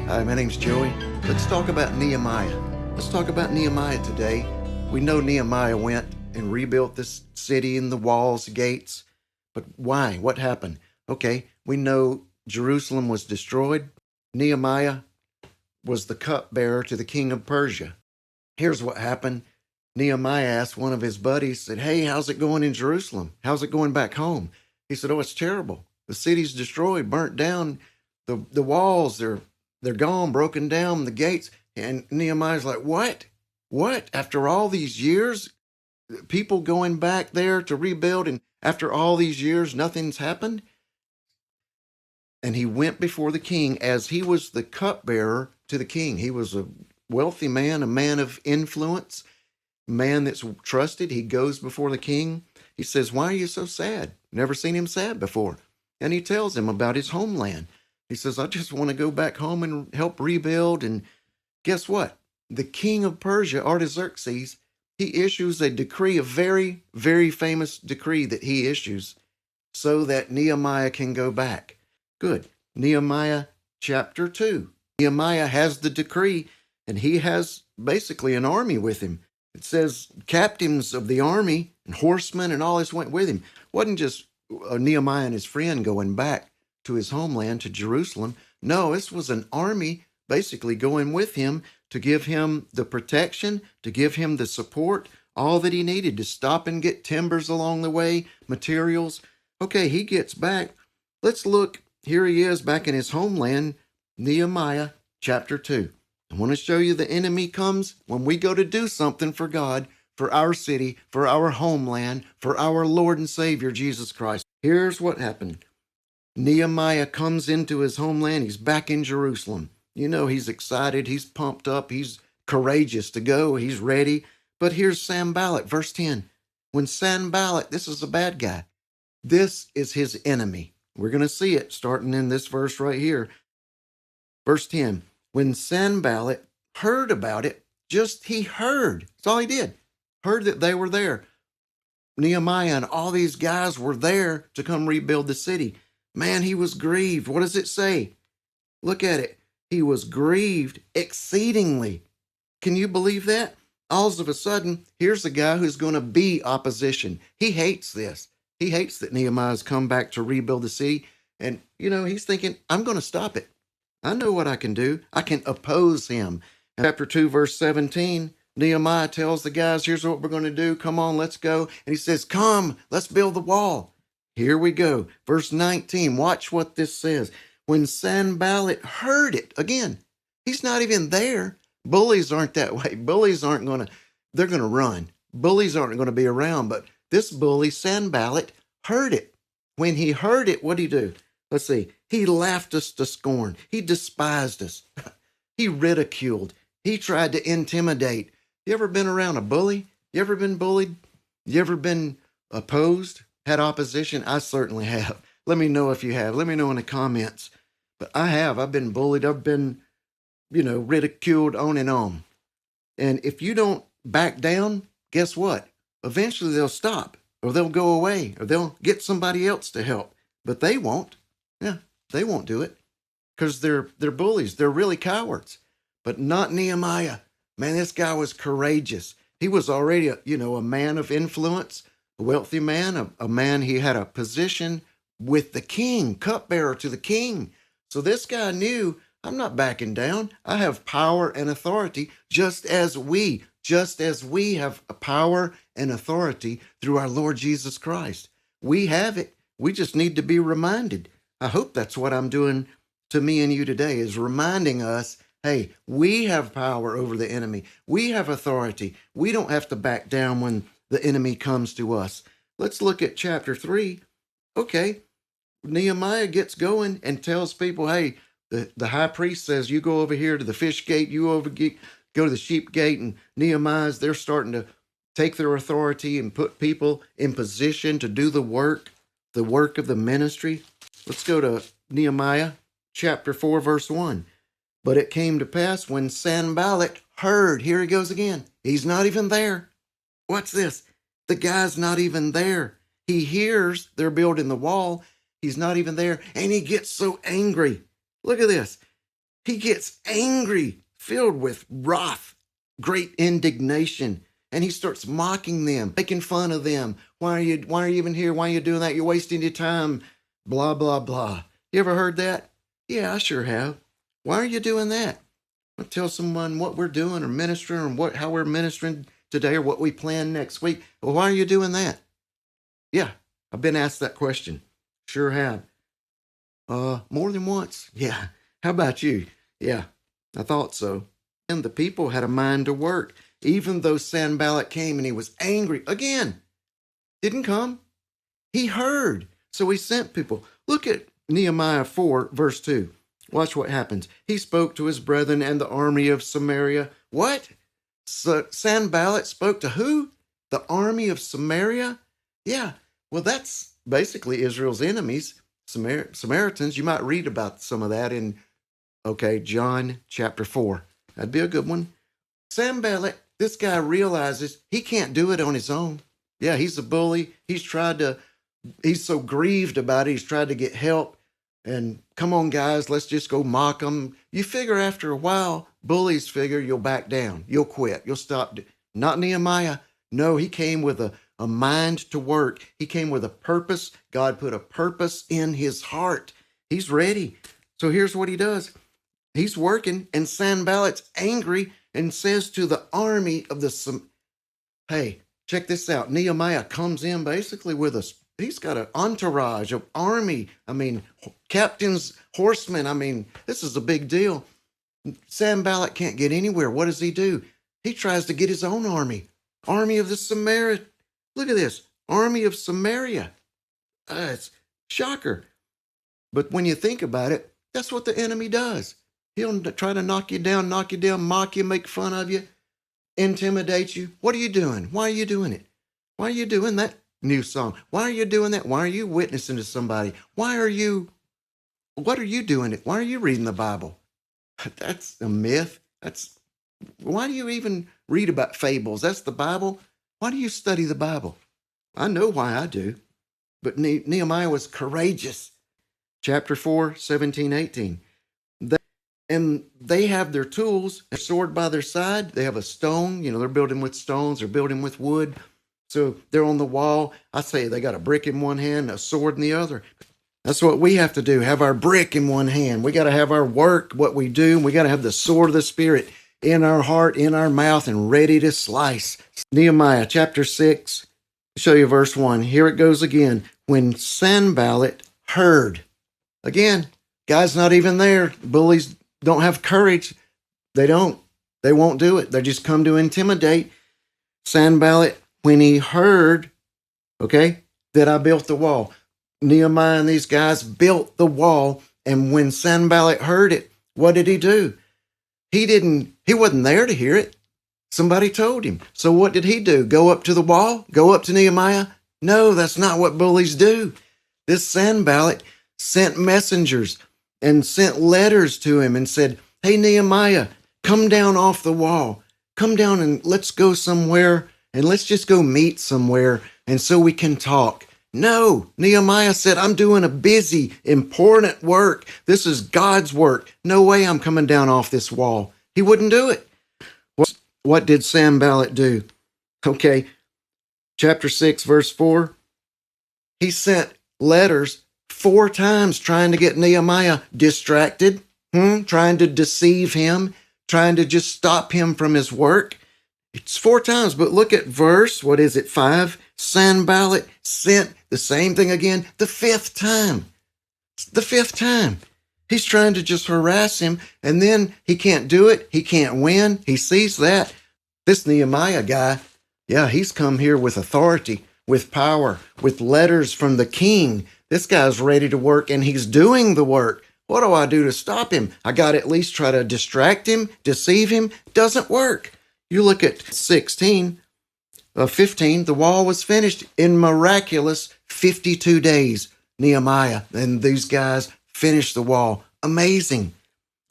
Hi, my name's Joey. Let's talk about Nehemiah. Let's talk about Nehemiah today. We know Nehemiah went and rebuilt this city and the walls, gates. But why? What happened? Okay, we know Jerusalem was destroyed. Nehemiah was the cupbearer to the king of Persia. Here's what happened. Nehemiah asked one of his buddies, said, "Hey, how's it going in Jerusalem? How's it going back home?" He said, "Oh, it's terrible. The city's destroyed, burnt down. The walls, they're gone, broken down, the gates." And Nehemiah's like, "What? What? After all these years, people going back there to rebuild, and after all these years, nothing's happened?" And he went before the king as he was the cupbearer to the king. He was a wealthy man, a man of influence, man that's trusted. He goes before the king. He says, "Why are you so sad? Never seen him sad before." And he tells him about his homeland. He says, "I just want to go back home and help rebuild." And guess what? The king of Persia, Artaxerxes, he issues a decree, a very, very famous decree that he issues so that Nehemiah can go back. Good. Nehemiah chapter 2. Nehemiah has the decree, and he has basically an army with him. It says captains of the army and horsemen and all this went with him. It wasn't just Nehemiah and his friend going back to his homeland, to Jerusalem. No, this was an army basically going with him to give him the protection, to give him the support, all that he needed to stop and get timbers along the way, materials. Okay, he gets back. Let's look. Here he is back in his homeland, Nehemiah chapter 2. I want to show you the enemy comes when we go to do something for God, for our city, for our homeland, for our Lord and Savior, Jesus Christ. Here's what happened. Nehemiah comes into his homeland. He's back in Jerusalem. You know, he's excited. He's pumped up. He's courageous to go. He's ready. But here's Sanballat, verse 10. When Sanballat, this is a bad guy. This is his enemy. We're going to see it starting in this verse right here. Verse 10. When Sanballat heard about it, he heard. That's all he did. Heard that they were there. Nehemiah and all these guys were there to come rebuild the city. Man, he was grieved. What does it say? Look at it. He was grieved exceedingly. Can you believe that? All of a sudden, here's a guy who's going to be opposition. He hates this. He hates that Nehemiah's come back to rebuild the city. And, he's thinking, I'm going to stop it. I know what I can do. I can oppose him. In chapter 2, verse 17, Nehemiah tells the guys, here's what we're going to do. Come on, let's go. And he says, come, let's build the wall. Here we go. Verse 19, watch what this says. When Sanballat heard it, again, he's not even there. Bullies aren't that way. Bullies they're going to run. Bullies aren't going to be around. But this bully, Sanballat, heard it. When he heard it, what did he do? Let's see. He laughed us to scorn. He despised us. He ridiculed. He tried to intimidate. You ever been around a bully? You ever been bullied? You ever been opposed? Had opposition? I certainly have. Let me know if you have. Let me know in the comments. But I have. I've been bullied. I've been, ridiculed on and on. And if you don't back down, guess what? Eventually they'll stop, or they'll go away, or they'll get somebody else to help. But they won't. Yeah, they won't do it because they're bullies. They're really cowards. But not Nehemiah. Man, this guy was courageous. He was already, a man of influence, a wealthy man, a man, he had a position with the king, cupbearer to the king. So this guy knew, I'm not backing down. I have power and authority just as we have a power and authority through our Lord Jesus Christ. We have it. We just need to be reminded. I hope that's what I'm doing to me and you today, is reminding us, hey, we have power over the enemy. We have authority. We don't have to back down when the enemy comes to us. Let's look at chapter 3. Okay, Nehemiah gets going and tells people, hey, the high priest says, you go over here to the fish gate, go to the sheep gate, and Nehemiah's, they're starting to take their authority and put people in position to do the work of the ministry. Let's go to Nehemiah chapter 4, verse 1. But it came to pass when Sanballat heard, here he goes again. He's not even there. What's this? The guy's not even there. He hears they're building the wall. He's not even there. And he gets so angry. Look at this. He gets angry, filled with wrath, great indignation, and he starts mocking them, making fun of them. Why are you even here? Why are you doing that? You're wasting your time. Blah, blah, blah. You ever heard that? Yeah, I sure have. Why are you doing that? I'll tell someone what we're doing or ministering or how we're ministering today or what we plan next week. Well, why are you doing that? Yeah, I've been asked that question. Sure have. More than once. Yeah. How about you? Yeah, I thought so. And the people had a mind to work. Even though Sanballat came and he was angry again, didn't come. He heard. So he sent people. Look at Nehemiah 4, verse 2. Watch what happens. He spoke to his brethren and the army of Samaria. What? Sanballat spoke to who? The army of Samaria? Yeah. Well, that's basically Israel's enemies, Samaritans. You might read about some of that in, John chapter 4. That'd be a good one. Sanballat, this guy realizes he can't do it on his own. Yeah, he's a bully. He's so grieved about it. He's tried to get help. And come on, guys, let's just go mock them. You figure after a while, bullies figure you'll back down. You'll quit. You'll stop. Not Nehemiah. No, he came with a mind to work. He came with a purpose. God put a purpose in his heart. He's ready. So here's what he does. He's working, and Sanballat's angry and says to the army of hey, check this out. Nehemiah comes in basically he's got an entourage of army. Captains, horsemen. This is a big deal. Sanballat can't get anywhere. What does he do? He tries to get his own army. Army of the Samaria. Look at this. Army of Samaria. It's shocker. But when you think about it, that's what the enemy does. He'll try to knock you down, mock you, make fun of you, intimidate you. What are you doing? Why are you doing it? Why are you doing that new song? Why are you doing that? Why are you witnessing to somebody? What are you doing it? Why are you reading the Bible? That's a myth. Why do you even read about fables? That's the Bible. Why do you study the Bible? I know why I do. But Nehemiah was courageous. Chapter 4, 17, 18. They have their tools, a sword by their side. They have a stone. They're building with stones. They're building with wood. So they're on the wall. I say they got a brick in one hand, a sword in the other. That's what we have to do, have our brick in one hand. We got to have our work, what we do. We got to have the sword of the Spirit in our heart, in our mouth, and ready to slice. Nehemiah chapter 6, I'll show you verse 1. Here it goes again. When Sanballat heard. Again, guy's not even there. Bullies don't have courage. They don't. They won't do it. They just come to intimidate. Sanballat, when he heard, that I built the wall. Nehemiah and these guys built the wall, and when Sanballat heard it, what did he do? He wasn't there to hear it. Somebody told him. So what did he do? Go up to the wall? Go up to Nehemiah? No, that's not what bullies do. This Sanballat sent messengers and sent letters to him and said, hey, Nehemiah, come down off the wall. Come down and let's go somewhere, and let's just go meet somewhere, and so we can talk. No, Nehemiah said, I'm doing a busy, important work. This is God's work. No way I'm coming down off this wall. He wouldn't do it. What did Sanballat do? Chapter 6, verse 4. He sent letters 4 times trying to get Nehemiah distracted, trying to deceive him, trying to just stop him from his work. It's 4 times, but look at verse, 5? Sanballat sent the same thing again, the 5th time. The 5th time. He's trying to just harass him, and then he can't do it. He can't win. He sees that. This Nehemiah guy, he's come here with authority, with power, with letters from the king. This guy's ready to work, and he's doing the work. What do I do to stop him? I got to at least try to distract him, deceive him. Doesn't work. You look at 15, the wall was finished in miraculous 52 days. Nehemiah and these guys finished the wall. Amazing.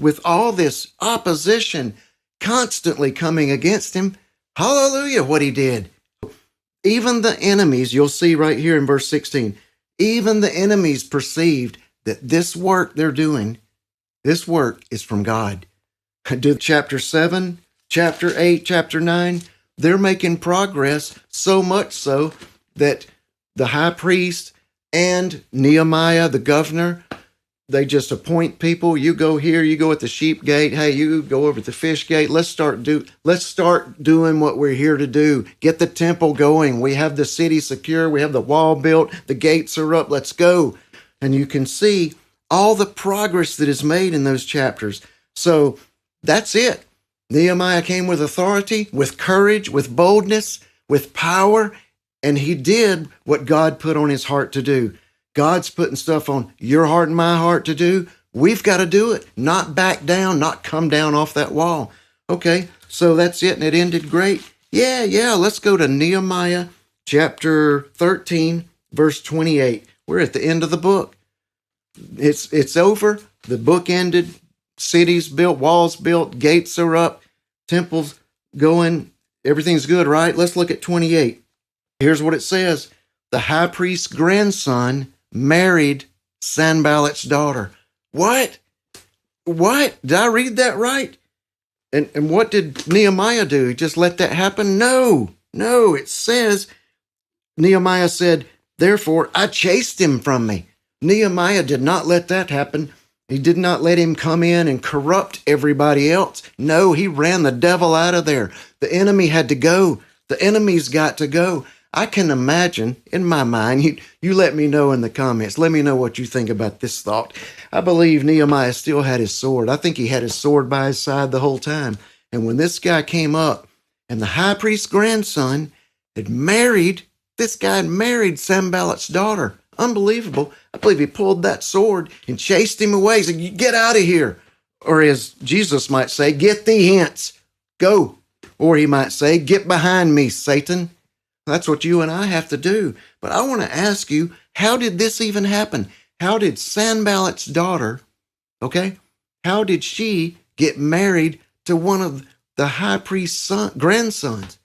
With all this opposition constantly coming against him, hallelujah, what he did. Even the enemies, you'll see right here in verse 16, even the enemies perceived that this work they're doing, This work is from God. Do chapter 7, chapter 8, chapter 9, they're making progress, so much so that the high priest and Nehemiah, the governor, they just appoint people. You go here, you go at the sheep gate. Hey, you go over at the fish gate. Let's start doing what we're here to do. Get the temple going. We have the city secure. We have the wall built. The gates are up. Let's go. And you can see all the progress that is made in those chapters. So that's it. Nehemiah came with authority, with courage, with boldness, with power, and he did what God put on his heart to do. God's putting stuff on your heart and my heart to do. We've got to do it, not back down, not come down off that wall. Okay, so that's it, and it ended great. Yeah, let's go to Nehemiah chapter 13, verse 28. We're at the end of the book. It's over. The book ended. Cities built, walls built, gates are up, temples going. Everything's good, right? Let's look at 28. Here's what it says. The high priest's grandson married Sanballat's daughter. What? Did I read that right? And what did Nehemiah do? He just let that happen? No. It says, Nehemiah said, therefore I chased him from me. Nehemiah did not let that happen. He did not let him come in and corrupt everybody else. No, he ran the devil out of there. The enemy had to go. The enemy's got to go. I can imagine, in my mind, you let me know in the comments. Let me know what you think about this thought. I believe Nehemiah still had his sword. I think he had his sword by his side the whole time. And when this guy came up, and the high priest's grandson had married Sanballat's daughter. Unbelievable. I believe he pulled that sword and chased him away. He said, get out of here. Or as Jesus might say, get thee hence. Go. Or he might say, get behind me, Satan. That's what you and I have to do. But I want to ask you, how did this even happen? How did Sanballat's daughter, how did she get married to one of the high priest's grandsons?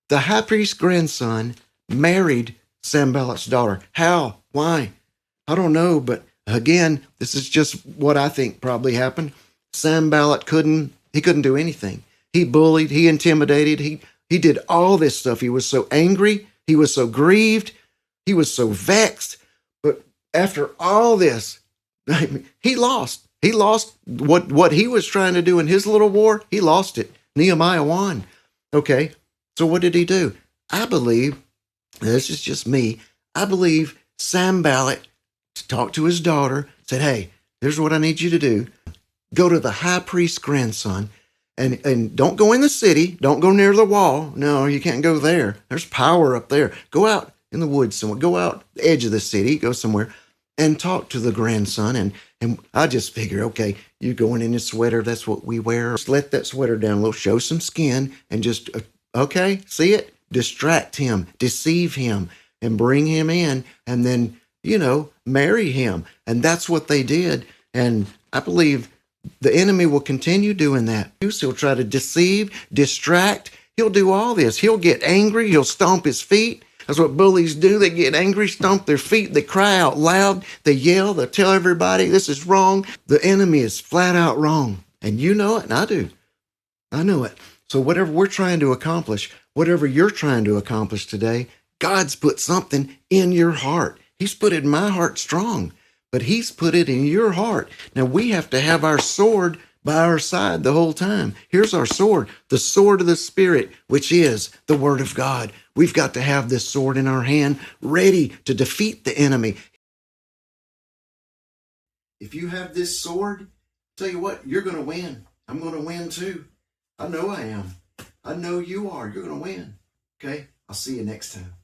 The high priest's grandson married Sanballat's daughter. How? Why? I don't know, but again, this is just what I think probably happened. Sanballat couldn't do anything. He bullied, he intimidated, he did all this stuff. He was so angry, he was so grieved, he was so vexed. But after all this, he lost. He lost what he was trying to do in his little war. He lost it. Nehemiah won. Okay, so what did he do? I believe, this is just me, I believe Sanballat talked to his daughter, said, hey, here's what I need you to do. Go to the high priest's grandson and don't go in the city. Don't go near the wall. No, you can't go there. There's power up there. Go out in the woods somewhere. Go out the edge of the city. Go somewhere and talk to the grandson. And I just figure, okay, you going in a sweater. That's what we wear. Just let that sweater down a little, show some skin and just, okay, see it? Distract him, deceive him, and bring him in, and then, marry him. And that's what they did. And I believe the enemy will continue doing that. He'll try to deceive, distract. He'll do all this. He'll get angry. He'll stomp his feet. That's what bullies do. They get angry, stomp their feet. They cry out loud. They yell. They tell everybody this is wrong. The enemy is flat out wrong. And you know it, and I do. I know it. So whatever we're trying to accomplish, whatever you're trying to accomplish today, God's put something in your heart. He's put it in my heart strong, but he's put it in your heart. Now we have to have our sword by our side the whole time. Here's our sword, the sword of the Spirit, which is the Word of God. We've got to have this sword in our hand, ready to defeat the enemy. If you have this sword, tell you what, you're going to win. I'm going to win too. I know I am. I know you are. You're going to win. Okay? I'll see you next time.